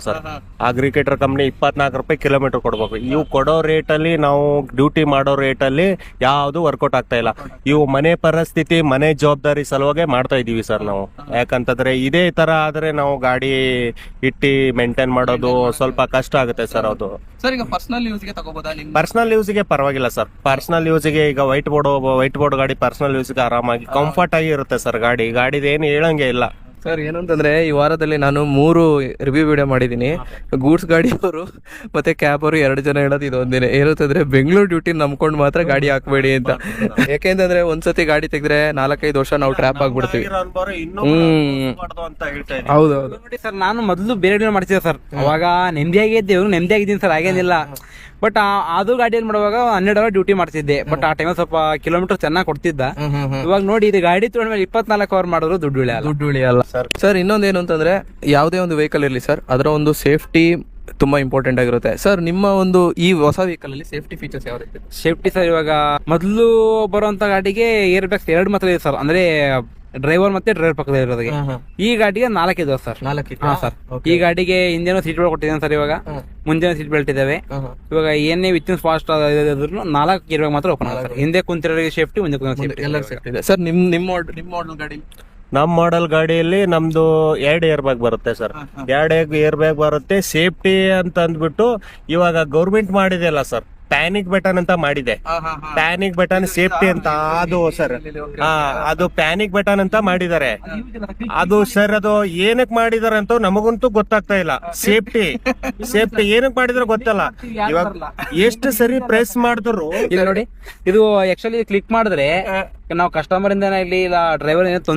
Sir ಅಗ್ರಿಕೇಟರ್ company 24 ರೂಪಾಯಿ kilometre ಕೊಡ್ಬೇಕು. ಇವು ಕೊಡೋ ರೇಟಲ್ಲಿ ನಾವು ಡ್ಯೂಟಿ ಮಾಡೋ ರೇಟಲ್ಲಿ ಯಾವುದು ವರ್ಕೌಟ್ ಆಗ್ತಾ ಇಲ್ಲ. ಇವು ಮನೆ ಪರಿಸ್ಥಿತಿ, ಮನೆ ಜವಾಬ್ದಾರಿ ಸಲುವಾಗಿ ಮಾಡ್ತಾ ಇದೀವಿ ಸರ್ ನಾವು. ಯಾಕಂತಂದ್ರೆ ಇದೇ ತರ ಆದ್ರೆ ನಾವು ಗಾಡಿ ಇಟ್ಟಿ ಮೇಂಟೈನ್ ಮಾಡೋದು ಸ್ವಲ್ಪ ಕಷ್ಟ ಆಗುತ್ತೆ ಸರ್. ಅದು ಸರ್ ಈಗ ಪರ್ಸನಲ್ ಯೂಸ್ಗೆ ತಗೋಬೋದಾ ನಿಮ್ಗೆ? ಪರ್ಸನಲ್ ಯೂಸ್ಗೆ ಪರವಾಗಿಲ್ಲ ಸರ್. ಪರ್ಸನಲ್ ಯೂಸ್ಗೆ ಈಗ ವೈಟ್ ಬೋರ್ಡ್ ಗಾಡಿ ಪರ್ಸನಲ್ ಯೂಸ್ಗೆ ಆರಾಮಾಗಿ ಕಂಫರ್ಟ್ ಆಗಿ ಇರುತ್ತೆ ಸರ್. ಗಾಡಿದ ಏನು ಹೇಳಂಗೆ ಇಲ್ಲ ಸರ್. ಏನು ಅಂತಂದ್ರೆ ಈ ವಾರದಲ್ಲಿ ನಾನು 3 ರಿವ್ಯೂ ವಿಡಿಯೋ ಮಾಡಿದ್ದೀನಿ. ಗೂಡ್ಸ್ ಗಾಡಿಯವರು ಮತ್ತೆ ಕ್ಯಾಬ್ ಅವರು 2 ಜನ ಹೇಳೋದು ಇದೊಂದೇನೆ, ಏನಂತಂದ್ರೆ ಬೆಂಗಳೂರು ಡ್ಯೂಟಿ ನಂಬ್ಕೊಂಡು ಮಾತ್ರ ಗಾಡಿ ಹಾಕ್ಬೇಡಿ ಅಂತ. ಯಾಕೆಂತಂದ್ರೆ ಒಂದ್ಸತಿ ಗಾಡಿ ತೆಗೆದ್ರೆ 4-5 ವರ್ಷ ನಾವು ಟ್ರ್ಯಾಪ್ ಆಗ್ಬಿಡ್ತೀವಿ. ಹೌದೌದು ನೋಡಿ ಸರ್, ನಾನು ಮೊದಲು ಬೇರೆ ಮಾಡ್ತಿದ್ದೆ ಸರ್. ಅವಾಗ ನೆಮ್ಮದಿಯಾಗಿದ್ದೆ, ನೆಮ್ಮದಿಯಾಗಿದ್ದೀನಿ ಸರ್, ಹಾಗೇನಿಲ್ಲ. ಬಟ್ ಅದು ಗಾಡಿಯಲ್ಲಿ ಮಾಡುವಾಗ 12 ಅವರ್ ಡ್ಯೂಟಿ ಮಾಡ್ತಿದ್ದೆ. ಬಟ್ ಆ ಟೈಮಲ್ಲಿ ಸ್ವಲ್ಪ ಕಿಲೋಮೀಟರ್ ಚೆನ್ನಾಗಿ ಕೊಡ್ತಿದ್ದ. ಇವಾಗ ನೋಡಿ, ಇದು ಗಾಡಿ ತೊಗೊಂಡ್ಮೇಲೆ 24 ಅವರ್ ಮಾಡಿದ್ರು ದುಡ್ಡು ಉಳಿಯಲ್ಲ ಸರ್. ಇನ್ನೊಂದೇನು ಅಂತಂದ್ರೆ ಯಾವುದೇ ಒಂದು ವೆಹಿಕಲ್ ಇರಲಿ ಸರ್, ಅದರ ಒಂದು ಸೇಫ್ಟಿ ತುಂಬಾ ಇಂಪಾರ್ಟೆಂಟ್ ಆಗಿರುತ್ತೆ ಸರ್. ನಿಮ್ಮ ಒಂದು ಈ ಹೊಸ ವೆಹಿಕಲ್ ಅಲ್ಲಿ ಸೇಫ್ಟಿ ಫೀಚರ್ಸ್ ಯಾವ ರೀತಿ? ಸೇಫ್ಟಿ ಸರ್, ಇವಾಗ ಮೊದಲು ಬರುವಂತ ಗಾಡಿಗೆ ಏರ್ ಬ್ಯಾಗ್ಸ್ 2 ಮಾತ್ರ ಇದೆ ಸರ್, ಅಂದ್ರೆ ಡ್ರೈವರ್ ಮತ್ತೆ ಡ್ರೈವರ್ ಪಕ್ಕದಲ್ಲಿ ಇರೋದಿಗೆ. ಈ ಗಾಡಿಗೆ 4 ಇದಾವೆ ಸರ್. 4 ಹಾ ಸರ್. ಈ ಗಾಡಿಗೆ ಹಿಂದೆನೂ ಸೀಟ್ ಬೆಲ್ಟ್ ಕೊಟ್ಟಿದ್ದೇನೆ ಸರ್. ಇವಾಗ ಮುಂದೆ ಸೀಟ್ ಬೆಲ್ಟ್ ಇದಾವೆ. ಇವಾಗ ಏನೇ ವಿತ್ ಫಾಸ್ಟ್ 4 ಗೇರ್ ಬ್ಯಾಗ್ ಮಾತ್ರ ಓಪನ್ ಆಗುತ್ತೆ. ಹಿಂದೆ ಕುಂತಿರೋರಿಗೆ ಸೇಫ್ಟಿ, ಮುಂದೆ ಎಲ್ಲ ಸೇಫ್ಟಿ ಇದೆ ಸರ್. ನಿಮ್ಮ ಮಾಡೆಲ್ ಗಾಡಿ? ನಮ್ಮ ಮಾಡೆಲ್ ಗಾಡಿಯಲ್ಲಿ ನಮ್ದು 2 ಏರ್ ಬ್ಯಾಗ್ ಬರುತ್ತೆ ಸರ್. 2 ಏರ್ ಬ್ಯಾಗ್ ಬರುತ್ತೆ. ಸೇಫ್ಟಿ ಅಂತ ಅಂದ್ಬಿಟ್ಟು ಇವಾಗ ಗೌರ್ಮೆಂಟ್ ಮಾಡಿದೆಯಲ್ಲ ಸರ್, ಪ್ಯಾನಿಕ್ ಬಟನ್ ಅಂತ ಮಾಡಿದೆ. ಪ್ಯಾನಿಕ್ ಬಟನ್ ಸೇಫ್ಟಿ ಅಂತ ಅದು ಸರ್. ಅದು ಪ್ಯಾನಿಕ್ ಬಟನ್ ಅಂತ ಮಾಡಿದ್ದಾರೆ. ಅದು ಸರ್, ಅದು ಏನಕ್ ಮಾಡಿದಾರೆ ಅಂತ ನಮಗಂತೂ ಗೊತ್ತಾಗ್ತಾ ಇಲ್ಲ. ಸೇಫ್ಟಿ ಏನಕ್ ಮಾಡಿದ್ರೆ ಗೊತ್ತಲ್ಲ. ಇವಾಗ ಎಷ್ಟು ಸರಿ ಪ್ರೆಸ್ ಮಾಡಿದ್ರು ಇದು ನೋಡಿ, ಇದು ಆಕ್ಚುಲಿ ಕ್ಲಿಕ್ ಮಾಡಿದ್ರೆ ನಾವು ಕಸ್ಟಮರ್ ಇಂದ ಇಲ್ಲಿ ಇಲ್ಲ ಡ್ರೈವರ್ ತೊಂದರೆ